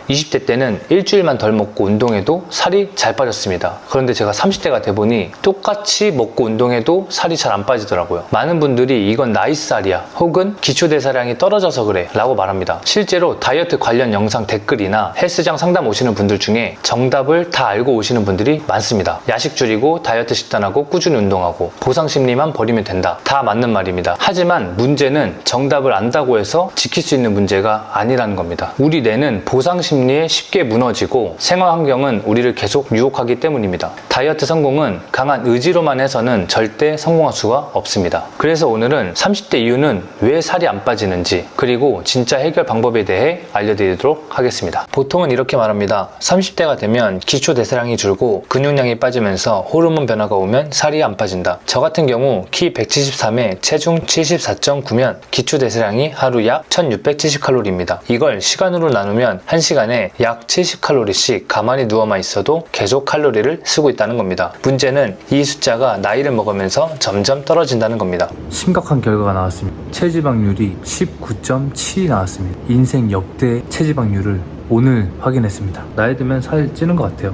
20대 때는 일주일만 덜 먹고 운동해도 살이 잘 빠졌습니다. 그런데 제가 30대가 돼보니 똑같이 먹고 운동해도 살이 잘 안 빠지더라고요. 많은 분들이 이건 나이살이야 혹은 기초대사량이 떨어져서 그래 라고 말합니다. 실제로 다이어트 관련 영상 댓글이나 헬스장 상담 오시는 분들 중에 정답을 다 알고 오시는 분들이 많습니다. 야식 줄이고 다이어트 식단하고 꾸준히 운동하고 보상심리만 버리면 된다. 다 맞는 말입니다. 하지만 문제는 정답을 안다고 해서 지킬 수 있는 문제가 아니라는 겁니다. 우리 뇌는 보상심리에 쉽게 무너지고 생활환경은 우리를 계속 유혹하기 때문입니다. 다이어트 성공은 강한 의지로만 해서는 절대 성공할 수가 없습니다. 그래서 오늘은 30대 이후는 왜 살이 안 빠지는지 그리고 진짜 해결 방법에 대해 알려드리도록 하겠습니다. 보통은 이렇게 말합니다. 30대가 되면 기초대사량이 줄고 근육량이 빠지면서 호르몬 변화가 오면 살이 안 빠진다. 저 같은 경우 키 173에 체중 74.9면 기초대사량이 하루 약 1670칼로리입니다. 이걸 시간으로 나누면 1시간에 약 70칼로리씩 가만히 누워만 있어도 계속 칼로리를 쓰고 있다는 겁니다. 문제는 이 숫자가 나이를 먹으면서 점점 떨어진다는 겁니다. 심각한 결과가 나왔습니다. 체지방률이 19.7이 나왔습니다. 인생 역대 체지방률을 오늘 확인했습니다. 나이 들면 살 찌는 것 같아요.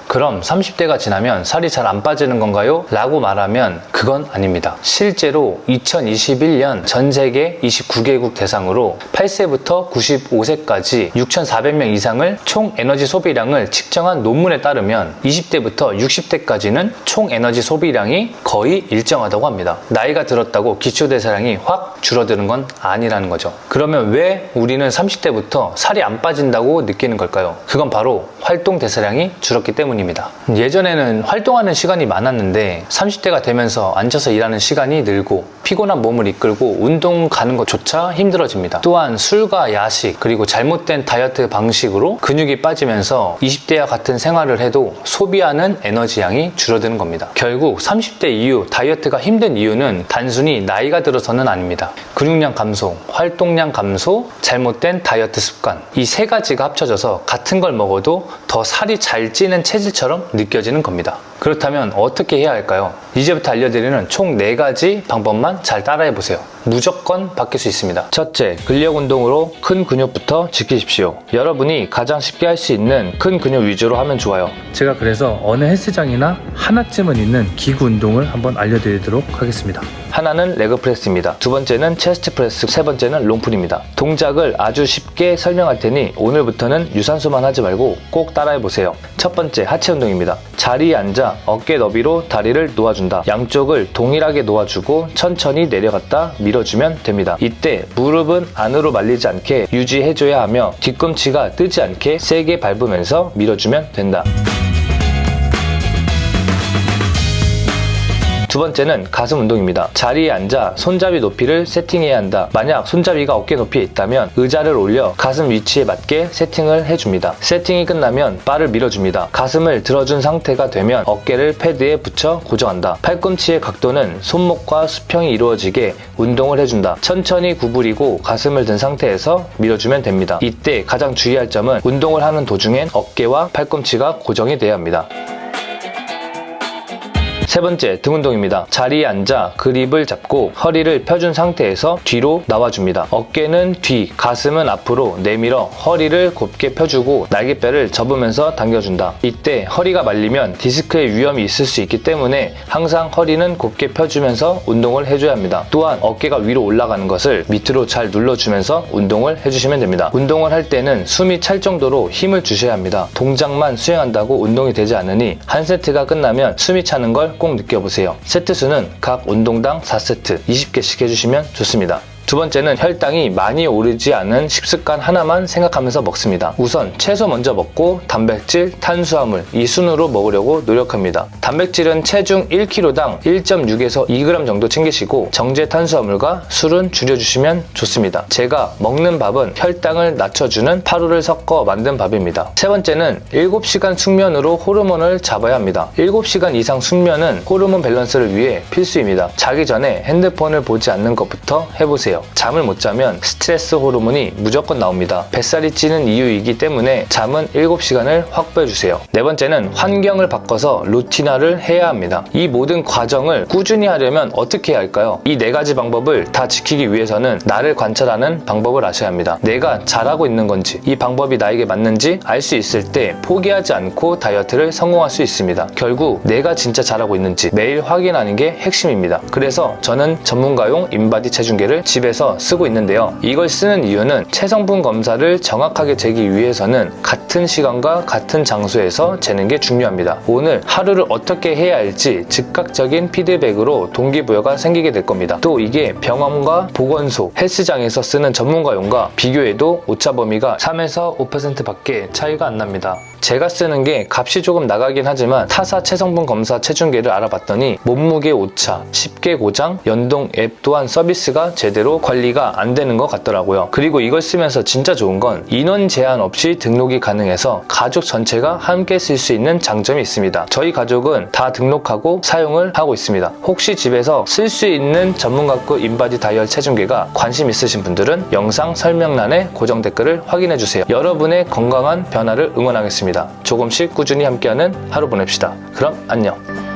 그럼 30대가 지나면 살이 잘 안 빠지는 건가요? 라고 말하면 그건 아닙니다. 실제로 2021년 전 세계 29개국 대상으로 8세부터 95세까지 6,400명 이상을 총 에너지 소비량을 측정한 논문에 따르면 20대부터 60대까지는 총 에너지 소비량이 거의 일정하다고 합니다. 나이가 들었다고 기초대사량이 확 줄어드는 건 아니라는 거죠. 그러면 왜 우리는 30대부터 살이 안 빠진다고 느끼는 걸까요? 그건 바로 활동대사량이 줄었기 때문입니다. 예전에는 활동하는 시간이 많았는데 30대가 되면서 앉아서 일하는 시간이 늘고 피곤한 몸을 이끌고 운동 가는 것조차 힘들어집니다. 또한 술과 야식 그리고 잘못된 다이어트 방식으로 근육이 빠지면서 20대와 같은 생활을 해도 소비하는 에너지 양이 줄어드는 겁니다. 결국 30대 이후 다이어트가 힘든 이유는 단순히 나이가 들어서는 아닙니다. 근육량 감소, 활동량 감소, 잘못된 다이어트 습관 이 세 가지가 합쳐져서 같은 걸 먹어도 더 살이 잘 찌는 체질처럼 느껴지는 겁니다. 그렇다면 어떻게 해야 할까요? 이제부터 알려드리는 총 4가지 방법만 잘 따라해보세요. 무조건 바뀔 수 있습니다. 첫째, 근력 운동으로 큰 근육부터 지키십시오. 여러분이 가장 쉽게 할 수 있는 큰 근육 위주로 하면 좋아요. 제가 그래서 어느 헬스장이나 하나쯤은 있는 기구 운동을 한번 알려드리도록 하겠습니다. 하나는 레그프레스입니다. 두 번째는 체스트 프레스, 세 번째는 롱풀입니다. 동작을 아주 쉽게 설명할 테니 오늘부터는 유산소만 하지 말고 꼭 따라해보세요. 첫 번째, 하체 운동입니다. 자리에 앉아 어깨 너비로 다리를 놓아준다. 양쪽을 동일하게 놓아주고 천천히 내려갔다 밀어주면 됩니다. 이때 무릎은 안으로 말리지 않게 유지해줘야 하며 뒤꿈치가 뜨지 않게 세게 밟으면서 밀어주면 된다. 두 번째는 가슴 운동입니다. 자리에 앉아 손잡이 높이를 세팅해야 한다. 만약 손잡이가 어깨 높이에 있다면 의자를 올려 가슴 위치에 맞게 세팅을 해줍니다. 세팅이 끝나면 바를 밀어줍니다. 가슴을 들어준 상태가 되면 어깨를 패드에 붙여 고정한다. 팔꿈치의 각도는 손목과 수평이 이루어지게 운동을 해준다. 천천히 구부리고 가슴을 든 상태에서 밀어주면 됩니다. 이때 가장 주의할 점은 운동을 하는 도중엔 어깨와 팔꿈치가 고정이 돼야 합니다. 세 번째, 등 운동입니다. 자리에 앉아 그립을 잡고 허리를 펴준 상태에서 뒤로 나와줍니다. 어깨는 뒤, 가슴은 앞으로 내밀어 허리를 곱게 펴주고 날개뼈를 접으면서 당겨준다. 이때 허리가 말리면 디스크의 위험이 있을 수 있기 때문에 항상 허리는 곱게 펴주면서 운동을 해줘야 합니다. 또한 어깨가 위로 올라가는 것을 밑으로 잘 눌러주면서 운동을 해주시면 됩니다. 운동을 할 때는 숨이 찰 정도로 힘을 주셔야 합니다. 동작만 수행한다고 운동이 되지 않으니 한 세트가 끝나면 숨이 차는 걸 꼭 느껴보세요. 세트 수는 각 운동당 4세트 20개씩 해주시면 좋습니다. 두 번째는 혈당이 많이 오르지 않은 식습관 하나만 생각하면서 먹습니다. 우선 채소 먼저 먹고 단백질, 탄수화물 이 순으로 먹으려고 노력합니다. 단백질은 체중 1kg당 1.6에서 2g 정도 챙기시고 정제 탄수화물과 술은 줄여주시면 좋습니다. 제가 먹는 밥은 혈당을 낮춰주는 파루를 섞어 만든 밥입니다. 세 번째는 7시간 숙면으로 호르몬을 잡아야 합니다. 7시간 이상 숙면은 호르몬 밸런스를 위해 필수입니다. 자기 전에 핸드폰을 보지 않는 것부터 해보세요. 주세요. 잠을 못 자면 스트레스 호르몬이 무조건 나옵니다. 뱃살이 찌는 이유이기 때문에 잠은 7시간을 확보해 주세요. 네 번째는 환경을 바꿔서 루틴화를 해야 합니다. 이 모든 과정을 꾸준히 하려면 어떻게 해야 할까요? 이 4가지 방법을 다 지키기 위해서는 나를 관찰하는 방법을 아셔야 합니다. 내가 잘하고 있는 건지, 이 방법이 나에게 맞는지 알 수 있을 때 포기하지 않고 다이어트를 성공할 수 있습니다. 결국 내가 진짜 잘하고 있는지 매일 확인하는 게 핵심입니다. 그래서 저는 전문가용 인바디 체중계를 집에서 쓰고 있는데요. 이걸 쓰는 이유는 체성분 검사를 정확하게 재기 위해서는 같은 시간과 같은 장소에서 재는 게 중요합니다. 오늘 하루를 어떻게 해야 할지 즉각적인 피드백으로 동기부여가 생기게 될 겁니다. 또 이게 병원과 보건소, 헬스장에서 쓰는 전문가용과 비교해도 오차 범위가 3에서 5% 밖에 차이가 안 납니다. 제가 쓰는 게 값이 조금 나가긴 하지만 타사 체성분 검사 체중계를 알아봤더니 몸무게 오차, 10개 고장, 연동 앱 또한 서비스가 제대로 관리가 안 되는 것 같더라고요. 그리고 이걸 쓰면서 진짜 좋은 건 인원 제한 없이 등록이 가능해서 가족 전체가 함께 쓸 수 있는 장점이 있습니다. 저희 가족은 다 등록하고 사용을 하고 있습니다. 혹시 집에서 쓸 수 있는 전문가급 인바디 다이얼 체중계가 관심 있으신 분들은 영상 설명란에 고정 댓글을 확인해주세요. 여러분의 건강한 변화를 응원하겠습니다. 조금씩 꾸준히 함께하는 하루 보냅시다. 그럼 안녕.